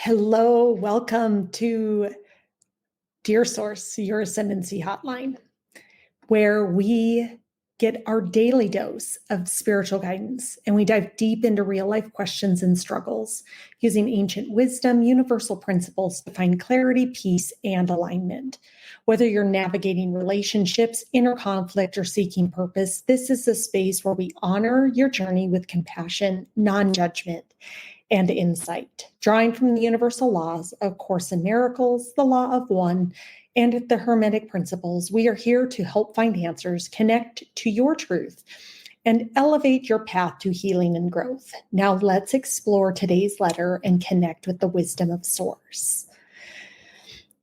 Hello, welcome to Dear Source, your Ascendancy Hotline, where we get our daily dose of spiritual guidance and we dive deep into real life questions and struggles using ancient wisdom, universal principles to find clarity, peace, and alignment. Whether you're navigating relationships, inner conflict, or seeking purpose, this is a space where we honor your journey with compassion, non-judgment, and insight, drawing from the universal laws of Course in Miracles, the Law of One, and the Hermetic Principles. We are here to help find answers, connect to your truth, and elevate your path to healing and growth. Now let's explore today's letter and connect with the wisdom of Source.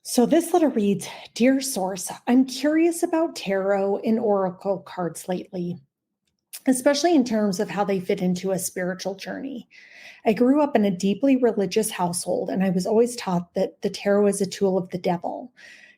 So this letter reads, Dear Source, I'm curious about tarot and oracle cards lately, especially in terms of how they fit into a spiritual journey. I grew up in a deeply religious household, and I was always taught that the tarot is a tool of the devil,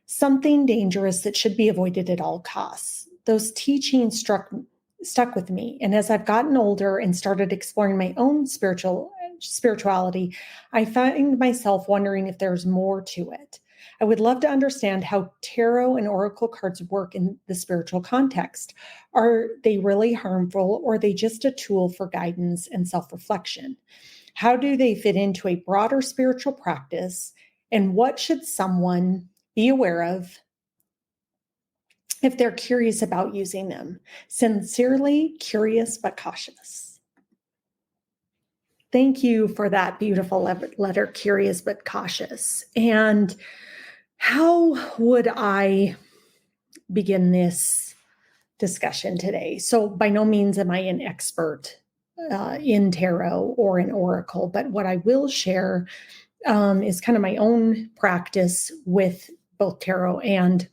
something dangerous that should be avoided at all costs. Those teachings stuck with me, and as I've gotten older and started exploring my own spirituality, I find myself wondering if there's more to it. I would love to understand how tarot and oracle cards work in the spiritual context. Are they really harmful, or are they just a tool for guidance and self-reflection? How do they fit into a broader spiritual practice? And what should someone be aware of if they're curious about using them? Sincerely curious but cautious. Thank you for that beautiful letter, curious but cautious. And how would I begin this discussion today? So by no means am I an expert in tarot or in oracle, but what I will share is kind of my own practice with both tarot and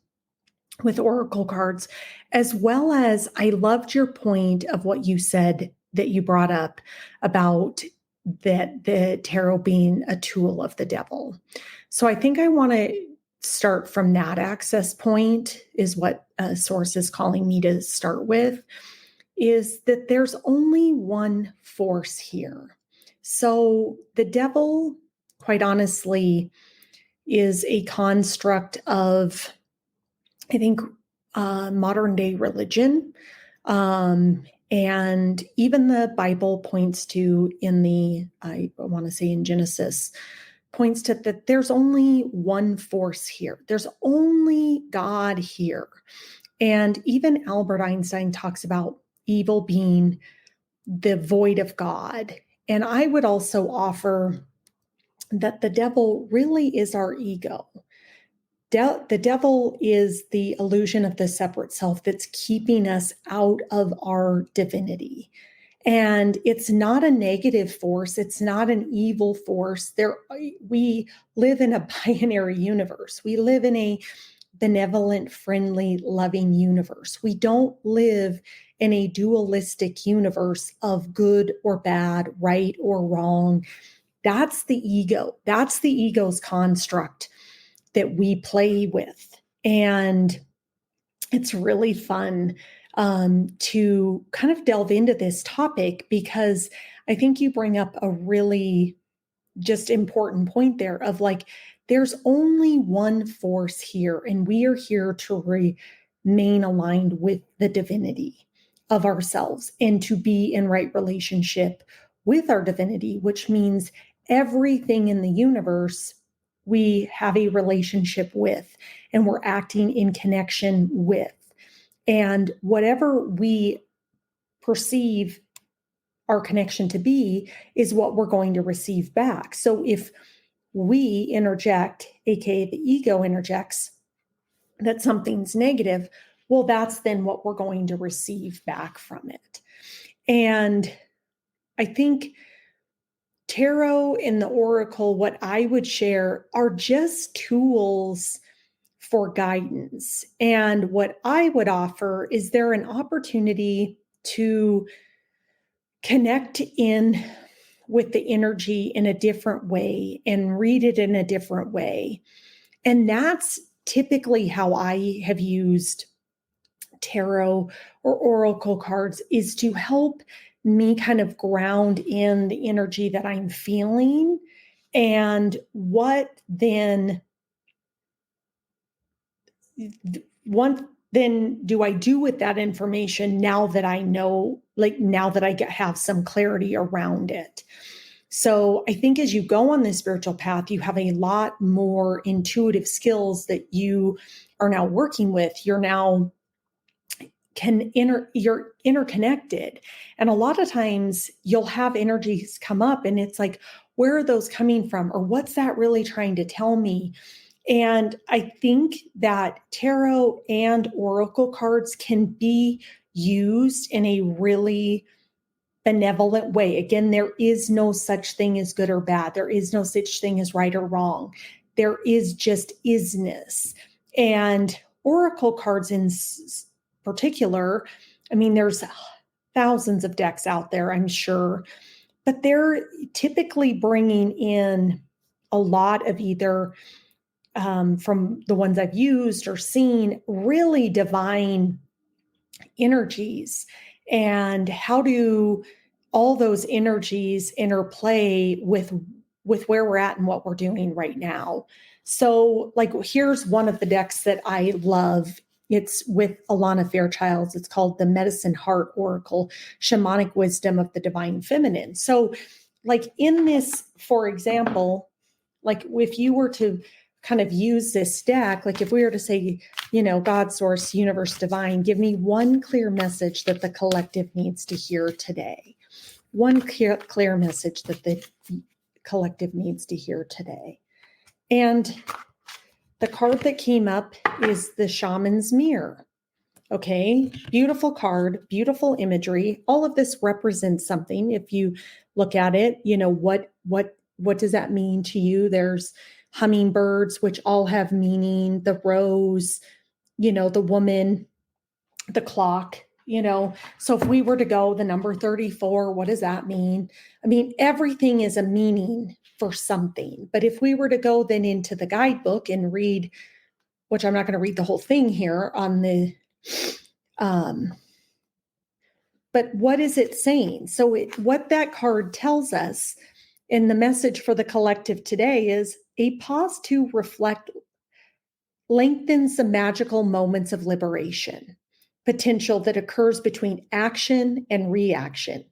with oracle cards, as well as I loved your point of what you said that you brought up about that the tarot being a tool of the devil. So I think I want to start from that access point, is what Source is calling me to start with, is that there's only one force here. So the devil, quite honestly, is a construct of, I think, modern day religion. And even the Bible points to I want to say in Genesis, points to that there's only one force here. There's only God here. And even Albert Einstein talks about evil being the void of God. And I would also offer that the devil really is our ego. The devil is the illusion of the separate self that's keeping us out of our divinity. And it's not a negative force. It's not an evil force. We live in a binary universe. We live in a benevolent, friendly, loving universe. We don't live in a dualistic universe of good or bad, right or wrong. That's the ego. That's the ego's construct that we play with. And it's really fun to kind of delve into this topic, because I think you bring up a really just important point there of like, there's only one force here, and we are here to remain aligned with the divinity of ourselves and to be in right relationship with our divinity, which means everything in the universe we have a relationship with and we're acting in connection with. And whatever we perceive our connection to be is what we're going to receive back. So if we interject, aka the ego interjects, that something's negative, well, that's then what we're going to receive back from it. And I think tarot and the oracle, what I would share, are just tools for guidance. And what I would offer is there an opportunity to connect in with the energy in a different way and read it in a different way. And that's typically how I have used tarot or oracle cards, is to help me kind of ground in the energy that I'm feeling And what then do I do with that information now that I know, like now that I have some clarity around it? So I think as you go on this spiritual path, you have a lot more intuitive skills that you are now working with. You're now you're interconnected. And a lot of times you'll have energies come up and it's like, where are those coming from? Or what's that really trying to tell me? And I think that tarot and oracle cards can be used in a really benevolent way. Again, there is no such thing as good or bad. There is no such thing as right or wrong. There is just isness. And oracle cards in particular, I mean, there's thousands of decks out there, I'm sure, but they're typically bringing in a lot of either from the ones I've used or seen, really divine energies. And how do all those energies interplay with where we're at and what we're doing right now? So, like, here's one of the decks that I love. It's with Alana Fairchild. It's called the Medicine Heart Oracle, Shamanic Wisdom of the Divine Feminine. So, like in this, for example, like if you were to kind of use this deck, like if we were to say, God, source, universe, divine, give me one clear message that the collective needs to hear today. One clear message that the collective needs to hear today. And the card that came up is the Shaman's Mirror. Okay, beautiful card, beautiful imagery. All of this represents something. If you look at it, what does that mean to you? There's hummingbirds, which all have meaning, the rose, the woman, the clock, So if we were to go the number 34, what does that mean? I mean, everything is a meaning for something. But if we were to go then into the guidebook and read, which I'm not going to read the whole thing here on the, but what is it saying? So what that card tells us, and the message for the collective today is a pause to reflect lengthens the magical moments of liberation potential that occurs between action and reaction.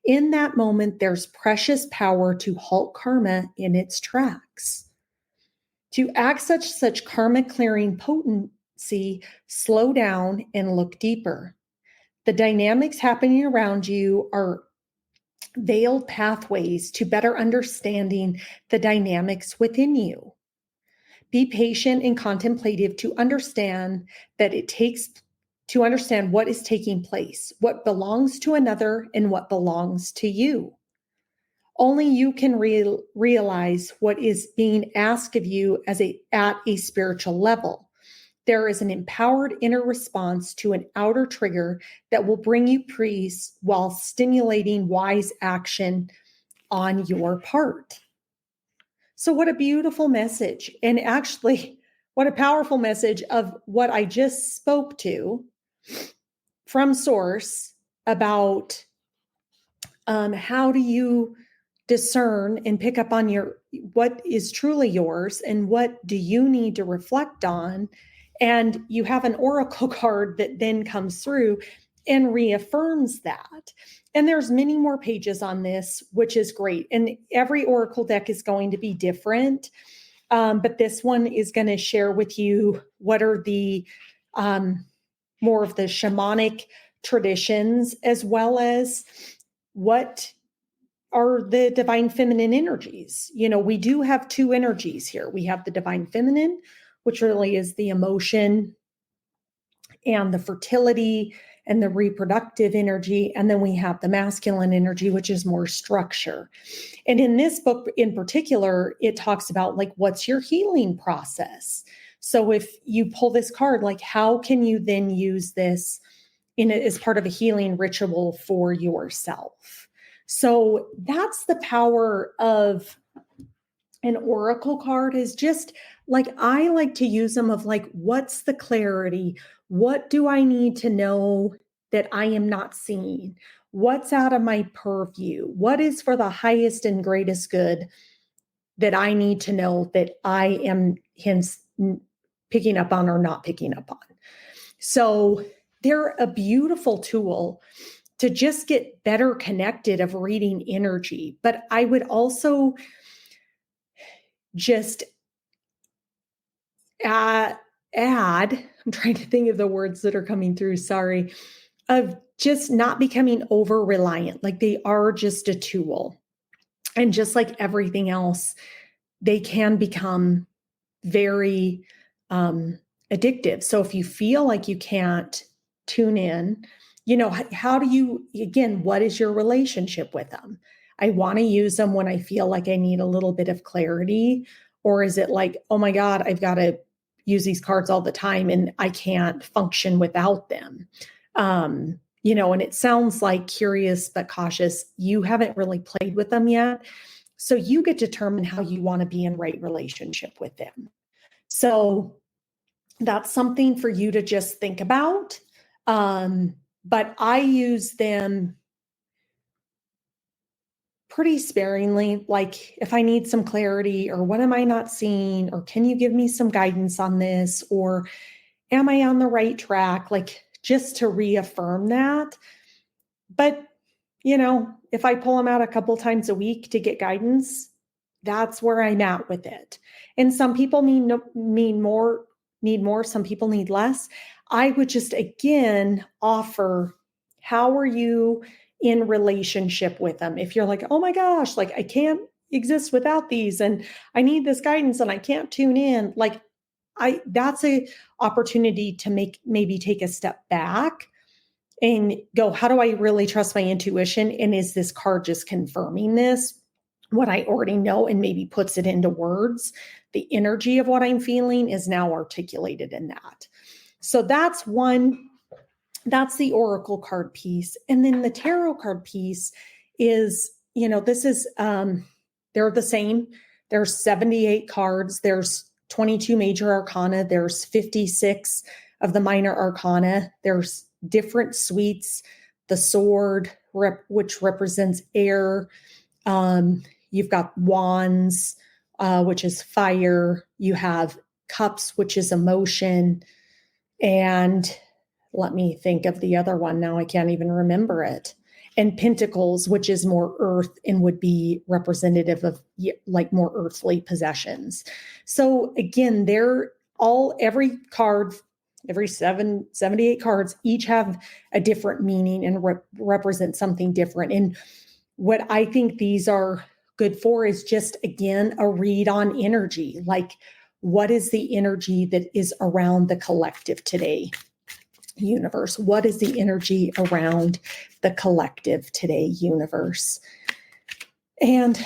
In that moment, there's precious power to halt karma in its tracks. To access such karma clearing potency, slow down and look deeper. The dynamics happening around you are veiled pathways to better understanding the dynamics within you. Be patient and contemplative to understand what is taking place, what belongs to another and what belongs to you. Only you can realize what is being asked of you at a spiritual level. There is an empowered inner response to an outer trigger that will bring you peace while stimulating wise action on your part. So what a beautiful message. And actually, what a powerful message of what I just spoke to from Source about how do you discern and pick up on what is truly yours and what do you need to reflect on. And you have an oracle card that then comes through and reaffirms that. And there's many more pages on this, which is great. And every oracle deck is going to be different. But this one is going to share with you what are the more of the shamanic traditions, as well as what are the divine feminine energies. We do have two energies here. We have the divine feminine, which really is the emotion and the fertility and the reproductive energy. And then we have the masculine energy, which is more structure. And in this book in particular, it talks about like, what's your healing process? So if you pull this card, like how can you then use this as part of a healing ritual for yourself? So that's the power of an oracle card, is just like, I like to use them of like, what's the clarity? What do I need to know that I am not seeing? What's out of my purview? What is for the highest and greatest good that I need to know that I am hence picking up on or not picking up on. So they're a beautiful tool to just get better connected of reading energy. But I would also just add, I'm trying to think of the words that are coming through, sorry, of just not becoming over reliant. Like they are just a tool. And just like everything else, they can become very addictive. So if you feel like you can't tune in, how do you, again, what is your relationship with them? I want to use them when I feel like I need a little bit of clarity. Or is it like, oh my God, I've got to use these cards all the time and I can't function without them? And it sounds like curious but cautious. You haven't really played with them yet. So you get to determine how you want to be in right relationship with them. So that's something for you to just think about. But I use them pretty sparingly. Like if I need some clarity or what am I not seeing, or can you give me some guidance on this? Or am I on the right track? Like just to reaffirm that. But, if I pull them out a couple times a week to get guidance, that's where I'm at with it. And some people need more, some people need less. I would just again offer, how are you in relationship with them? If you're like, oh my gosh, like I can't exist without these and I need this guidance and I can't tune in, like that's a opportunity to maybe take a step back and go, how do I really trust my intuition? And is this card just confirming this, what I already know, and maybe puts it into words? The energy of what I'm feeling is now articulated in that. So that's the oracle card piece. And then the tarot card piece is, this is, they're the same. There's 78 cards. There's 22 major arcana. There's 56 of the minor arcana. There's different suites. The sword, which represents air. You've got wands, which is fire. You have cups, which is emotion. And let me think of the other one. Now I can't even remember it. And pentacles, which is more earth and would be representative of like more earthly possessions. So again, every card, every 78 cards, each have a different meaning and represent something different. And what I think these are good for is just, again, a read on energy. Like, what is the energy that is around the collective today? Universe. What is the energy around the collective today, universe? And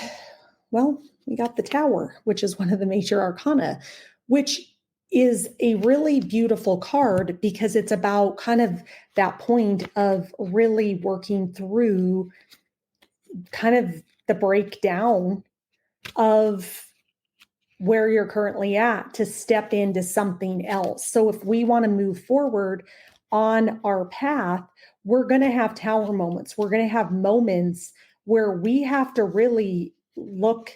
well, we got the Tower, which is one of the major arcana, which is a really beautiful card because it's about kind of that point of really working through kind of the breakdown of where you're currently at to step into something else. So if we want to move forward on our path, we're going to have tower moments. We're going to have moments where we have to really look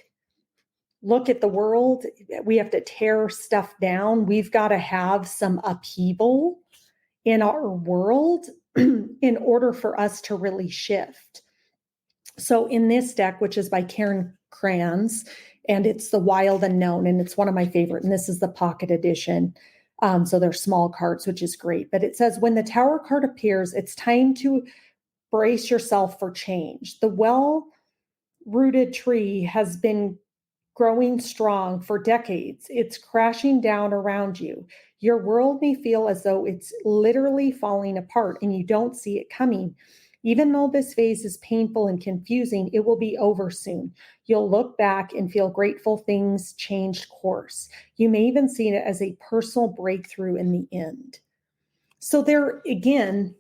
at the world. We have to tear stuff down. We've got to have some upheaval in our world in order for us to really shift. So in this deck, which is by Karen Kranz, and it's the Wild Unknown, and it's one of my favorite, and this is the pocket edition. So they're small cards, which is great. But it says, when the Tower card appears, it's time to brace yourself for change. The well-rooted tree has been growing strong for decades. It's crashing down around you. Your world may feel as though it's literally falling apart and you don't see it coming. Even though this phase is painful and confusing, it will be over soon. You'll look back and feel grateful things changed course. You may even see it as a personal breakthrough in the end. So there, again,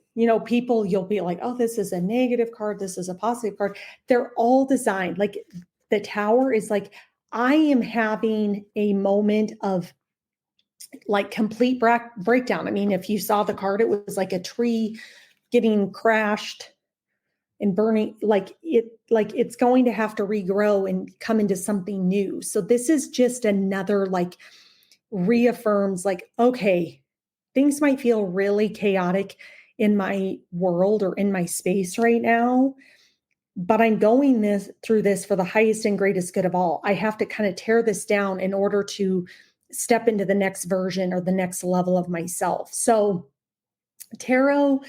people, you'll be like, oh, this is a negative card. This is a positive card. They're all designed. Like the Tower is like, I am having a moment of like complete breakdown. I mean, if you saw the card, it was like a tree getting crashed and burning, like it's going to have to regrow and come into something new. So this is just another, like, reaffirms, like, okay, things might feel really chaotic in my world or in my space right now, but I'm going through this for the highest and greatest good of all. I have to kind of tear this down in order to step into the next version or the next level of myself. So tarot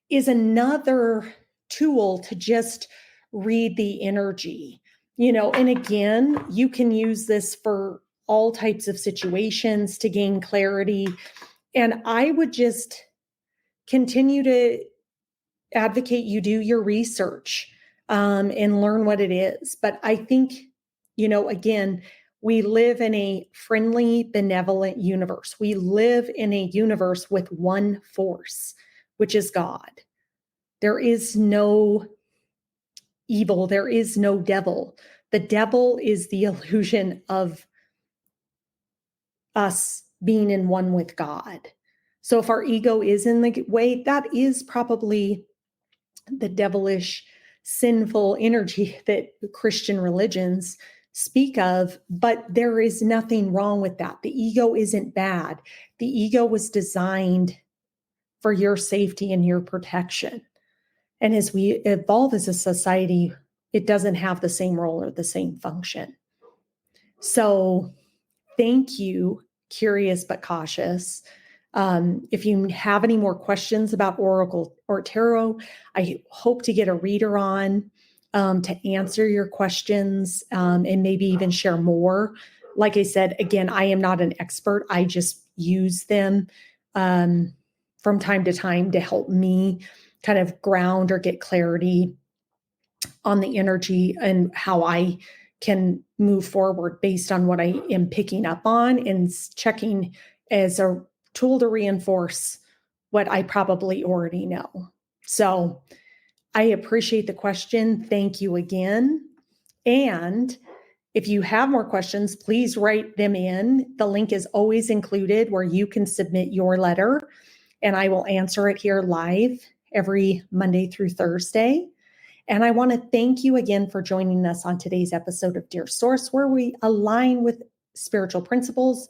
is another tool to just read the energy, and again, you can use this for all types of situations to gain clarity. And I would just continue to advocate you do your research, and learn what it is. But I think, again, we live in a friendly, benevolent universe. We live in a universe with one force, which is God. There is no evil. There is no devil. The devil is the illusion of us being in one with God. So if our ego is in the way, that is probably the devilish, sinful energy that Christian religions speak of, but there is nothing wrong with that. The ego isn't bad. The ego was designed for your safety and your protection. And as we evolve as a society, it doesn't have the same role or the same function. So thank you, curious but cautious. If you have any more questions about Oracle or Tarot, I hope to get a reader on to answer your questions, and maybe even share more. Like I said, again, I am not an expert. I just use them from time to time to help me kind of ground or get clarity on the energy and how I can move forward based on what I am picking up on and checking as a tool to reinforce what I probably already know. So I appreciate the question. Thank you again. And if you have more questions, please write them in. The link is always included where you can submit your letter, and I will answer it here live every Monday through Thursday. And I want to thank you again for joining us on today's episode of Dear Source, where we align with spiritual principles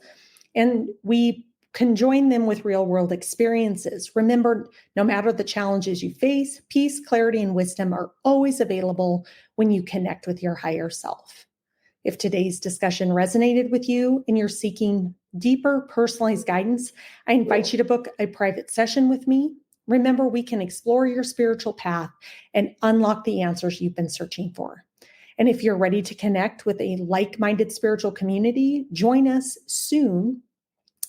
and we conjoin them with real world experiences. Remember, no matter the challenges you face, peace, clarity, and wisdom are always available when you connect with your higher self. If today's discussion resonated with you and you're seeking deeper personalized guidance, I invite you to book a private session with me. Remember, we can explore your spiritual path and unlock the answers you've been searching for. And if you're ready to connect with a like-minded spiritual community, join us soon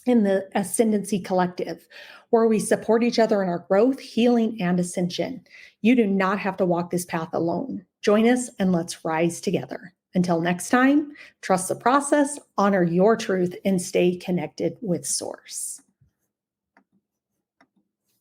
in the Ascendancy Collective, where we support each other in our growth, healing, and ascension. You do not have to walk this path alone. Join us and let's rise together. Until next time, trust the process, honor your truth, and stay connected with Source.